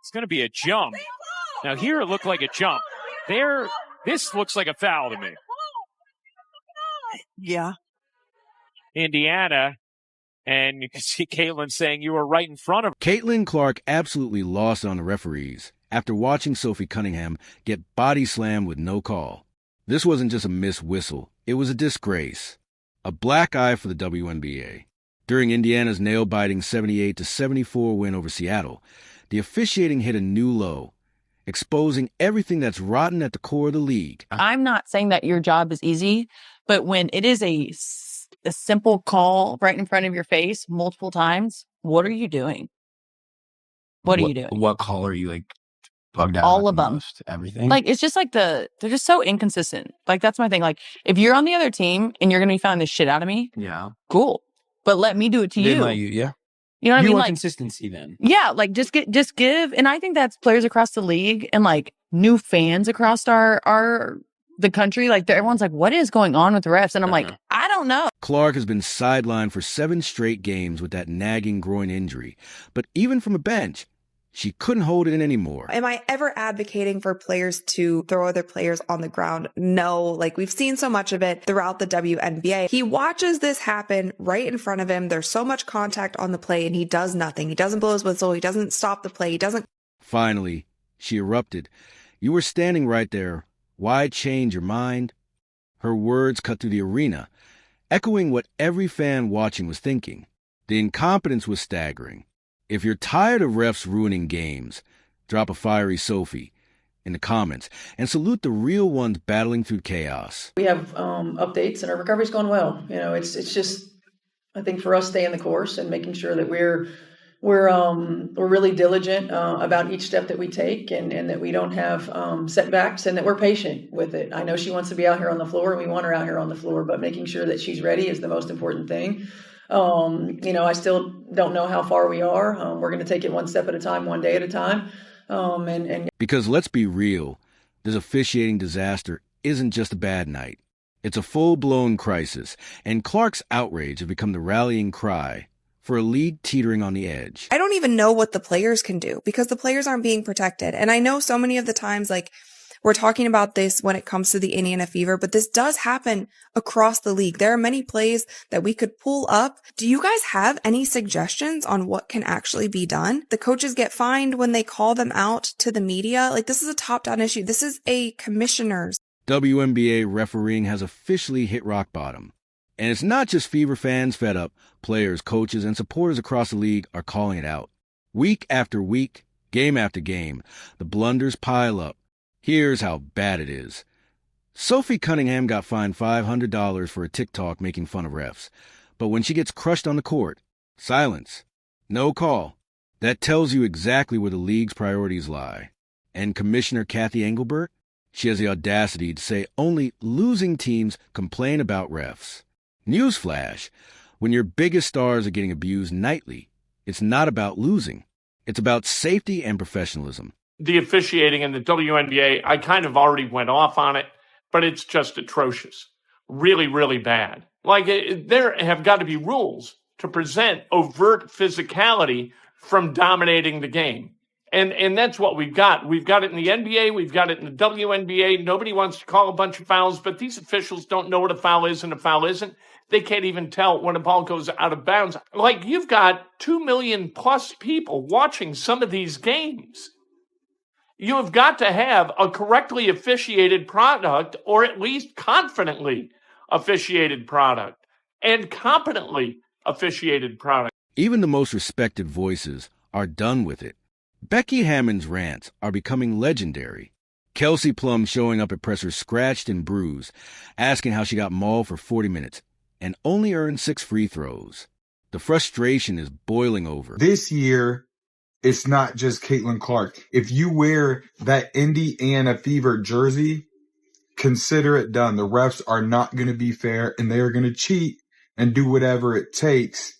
It's going to be a jump. Now, here it looked like a jump. There, this looks like a foul to me. Yeah. Indiana, and you can see Caitlin saying you were right in front of her. Caitlin Clark absolutely lost on the referees after watching Sophie Cunningham get body slammed with no call. This wasn't just a missed whistle. It was a disgrace. A black eye for the WNBA. During Indiana's nail-biting 78-74 win over Seattle, the officiating hit a new low, exposing everything that's rotten at the core of the league. I'm not saying that your job is easy, but when it is a simple call right in front of your face multiple times, what are you doing? What are you doing? What call are you bugged out? All of them. Most? Everything? It's just they're just so inconsistent. That's my thing. If you're on the other team and you're going to be fouling the shit out of me, yeah, cool. But let me do it to you. Yeah. You know what I mean? You want consistency then. Yeah, just give. And I think that's players across the league and new fans across the country. Everyone's what is going on with the refs? And I'm I don't know. Clark has been sidelined for 7 straight games with that nagging groin injury. But even from a bench, she couldn't hold it in anymore. Am I ever advocating for players to throw other players on the ground? No. We've seen so much of it throughout the WNBA. He watches this happen right in front of him. There's so much contact on the play and he does nothing. He doesn't blow his whistle. He doesn't stop the play. He doesn't. Finally, she erupted. You were standing right there. Why change your mind? Her words cut through the arena, echoing what every fan watching was thinking. The incompetence was staggering. If you're tired of refs ruining games, drop a fiery Sophie in the comments and salute the real ones battling through chaos. We have updates and our recovery's going well. It's just, I think for us staying the course and making sure that we're really diligent about each step that we take and that we don't have setbacks and that we're patient with it. I know she wants to be out here on the floor and we want her out here on the floor, but making sure that she's ready is the most important thing. I still don't know how far we are. We're going to take it one step at a time, one day at a time. Because let's be real, this officiating disaster isn't just a bad night. It's a full-blown crisis, and Clark's outrage has become the rallying cry for a league teetering on the edge. I don't even know what the players can do because the players aren't being protected. And I know so many of the times, we're talking about this when it comes to the Indiana Fever, but this does happen across the league. There are many plays that we could pull up. Do you guys have any suggestions on what can actually be done? The coaches get fined when they call them out to the media. This is a top-down issue. This is a commissioner's. WNBA refereeing has officially hit rock bottom. And it's not just Fever fans fed up. Players, coaches, and supporters across the league are calling it out. Week after week, game after game, the blunders pile up. Here's how bad it is. Sophie Cunningham got fined $500 for a TikTok making fun of refs. But when she gets crushed on the court, silence. No call. That tells you exactly where the league's priorities lie. And Commissioner Kathy Engelbert? She has the audacity to say only losing teams complain about refs. Newsflash, when your biggest stars are getting abused nightly, it's not about losing. It's about safety and professionalism. The officiating in the WNBA, I kind of already went off on it, but it's just atrocious. Really, really bad. There have got to be rules to present overt physicality from dominating the game. And that's what we've got. We've got it in the NBA. We've got it in the WNBA. Nobody wants to call a bunch of fouls, but these officials don't know what a foul is and a foul isn't. They can't even tell when a ball goes out of bounds. You've got 2 million plus people watching some of these games. You have got to have a correctly officiated product, or at least confidently officiated product and competently officiated product. Even the most respected voices are done with it. Becky Hammond's rants are becoming legendary. Kelsey Plum showing up at pressers scratched and bruised, asking how she got mauled for 40 minutes and only earned 6 free throws. The frustration is boiling over. This year, it's not just Caitlin Clark. If you wear that Indiana Fever jersey, consider it done. The refs are not going to be fair, and they are going to cheat and do whatever it takes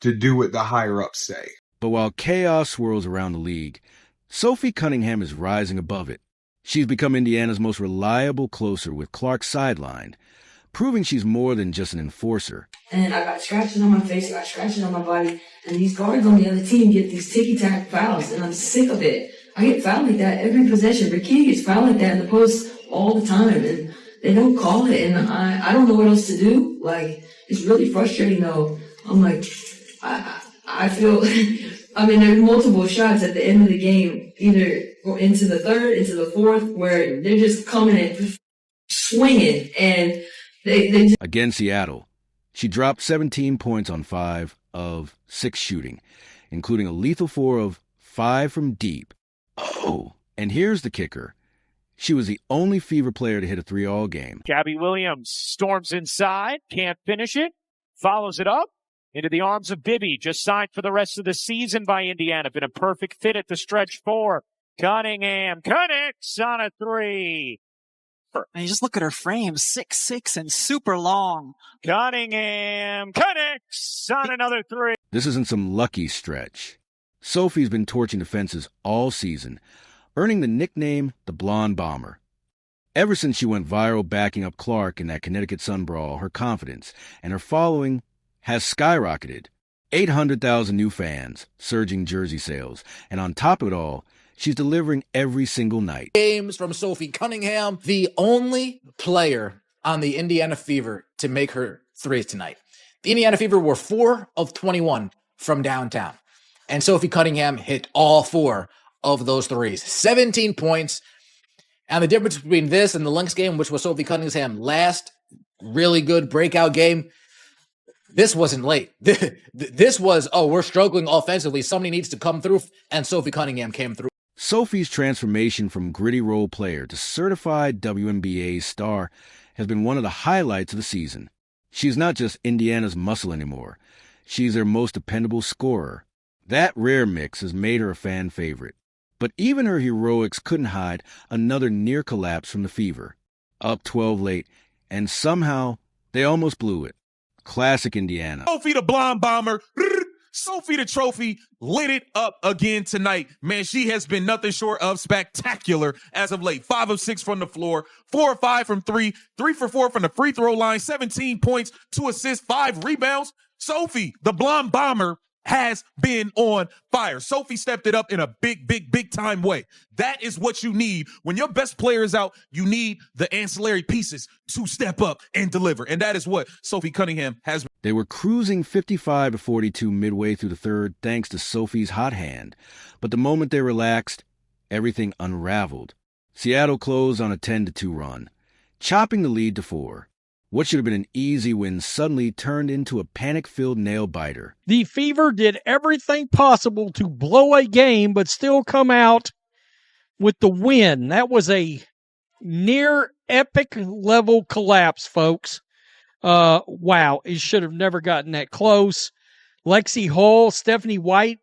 to do what the higher-ups say. But while chaos swirls around the league, Sophie Cunningham is rising above it. She's become Indiana's most reliable closer with Clark sidelined, proving she's more than just an enforcer. And I got scratches on my face, I got scratches on my body, and these guards on the other team get these ticky-tack fouls, and I'm sick of it. I get fouled like that every possession. Bikini gets fouled like that in the post all the time, and they don't call it, and I don't know what else to do. Like, it's really frustrating, though. I'm like, I feel, I mean, there's multiple shots at the end of the game, either into the third, into the fourth, where they're just coming and swinging, and they just... Against Seattle, she dropped 17 points on 5 of 6 shooting, including a lethal 4 of 5 from deep. Oh, and here's the kicker. She was the only Fever player to hit a 3 all game. Gabby Williams storms inside, can't finish it, follows it up into the arms of Bibby, just signed for the rest of the season by Indiana. Been a perfect fit at the stretch 4. Cunningham connects on a 3. And you just look at her frame, 6'6" and super long. Cunningham connects on another 3. This isn't some lucky stretch. Sophie's been torching defenses all season, earning the nickname the Blonde Bomber. Ever since she went viral backing up Clark in that Connecticut Sun brawl, her confidence and her following has skyrocketed. 800,000 new fans, surging jersey sales, and on top of it all, she's delivering every single night. Games from Sophie Cunningham, the only player on the Indiana Fever to make her threes tonight. The Indiana Fever were 4 of 21 from downtown, and Sophie Cunningham hit all 4 of those threes. 17 points. And the difference between this and the Lynx game, which was Sophie Cunningham's last really good breakout game, this wasn't late. This was, we're struggling offensively. Somebody needs to come through, and Sophie Cunningham came through. Sophie's transformation from gritty role player to certified WNBA star has been one of the highlights of the season. She's not just Indiana's muscle anymore. She's their most dependable scorer. That rare mix has made her a fan favorite. But even her heroics couldn't hide another near collapse from the Fever. Up 12 late, and somehow they almost blew it. Classic Indiana. Sophie the Blonde Bomber. Sophie the Trophy lit it up again tonight. Man, she has been nothing short of spectacular as of late. 5 of 6 from the floor, 4 of 5 from 3, 3 for 4 from the free throw line, 17 points, 2 assists, 5 rebounds. Sophie, the Blonde Bomber, has been on fire. Sophie stepped it up in a big time way. That is what you need. When your best player is out, you need the ancillary pieces to step up and deliver. And that is what Sophie Cunningham has been. They were cruising 55-42 midway through the third thanks to Sophie's hot hand. But the moment they relaxed, everything unraveled. Seattle closed on a 10-2 run, chopping the lead to 4. What should have been an easy win suddenly turned into a panic-filled nail-biter. The Fever did everything possible to blow a game, but still come out with the win. That was a near epic level collapse, folks. Wow, it should have never gotten that close. Lexi Hull, Stephanie White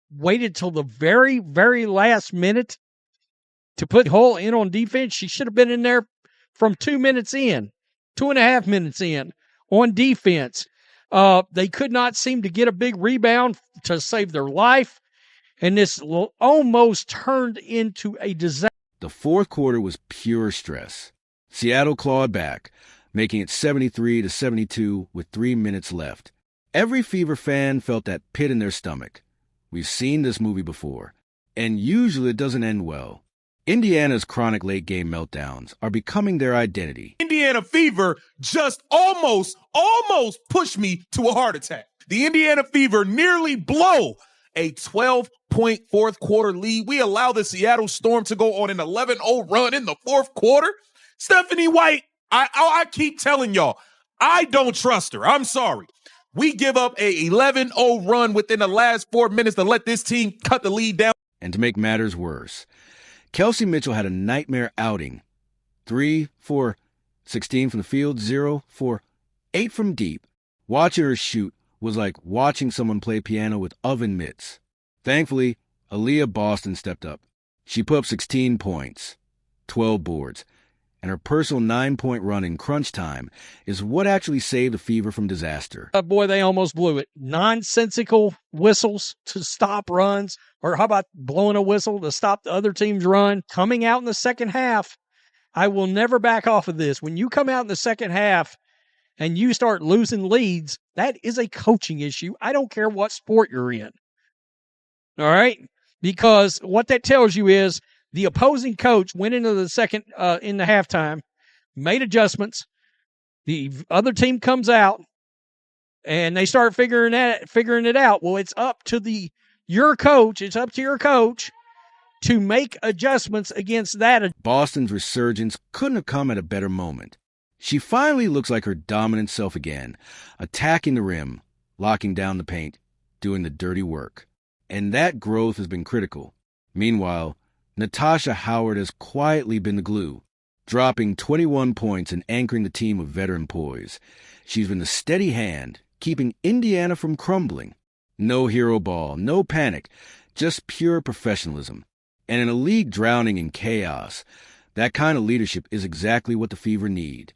waited till the very, very last minute to put Hull in on defense. She should have been in there from 2 minutes in. 2.5 minutes in on defense. They could not seem to get a big rebound to save their life, and this almost turned into a disaster. The fourth quarter was pure stress. Seattle clawed back, making it 73-72 with 3 minutes left. Every Fever fan felt that pit in their stomach. We've seen this movie before, and usually it doesn't end well. Indiana's chronic late-game meltdowns are becoming their identity. Indiana Fever just almost pushed me to a heart attack. The Indiana Fever nearly blow a 12-point fourth quarter lead. We allow the Seattle Storm to go on an 11-0 run in the fourth quarter. Stephanie White, I keep telling y'all, I don't trust her. I'm sorry. We give up a 11-0 run within the last 4 minutes to let this team cut the lead down. And to make matters worse, Kelsey Mitchell had a nightmare outing. 3 for 16 from the field, 0 for 8 from deep. Watching her shoot was like watching someone play piano with oven mitts. Thankfully, Aaliyah Boston stepped up. She put up 16 points, 12 boards, and her personal 9-point run in crunch time is what actually saved the Fever from disaster. Boy, they almost blew it. Nonsensical whistles to stop runs, or how about blowing a whistle to stop the other team's run? Coming out in the second half, I will never back off of this. When you come out in the second half and you start losing leads, that is a coaching issue. I don't care what sport you're in. All right? because what that tells you is the opposing coach went into the second in the halftime, made adjustments. The other team comes out, and they start figuring it out. Well, it's up to your coach. It's up to your coach to make adjustments against that. Boston's resurgence couldn't have come at a better moment. She finally looks like her dominant self again, attacking the rim, locking down the paint, doing the dirty work. And that growth has been critical. Meanwhile, Natasha Howard has quietly been the glue, dropping 21 points and anchoring the team with veteran poise. She's been the steady hand, keeping Indiana from crumbling. No hero ball, no panic, just pure professionalism. And in a league drowning in chaos, that kind of leadership is exactly what the Fever need.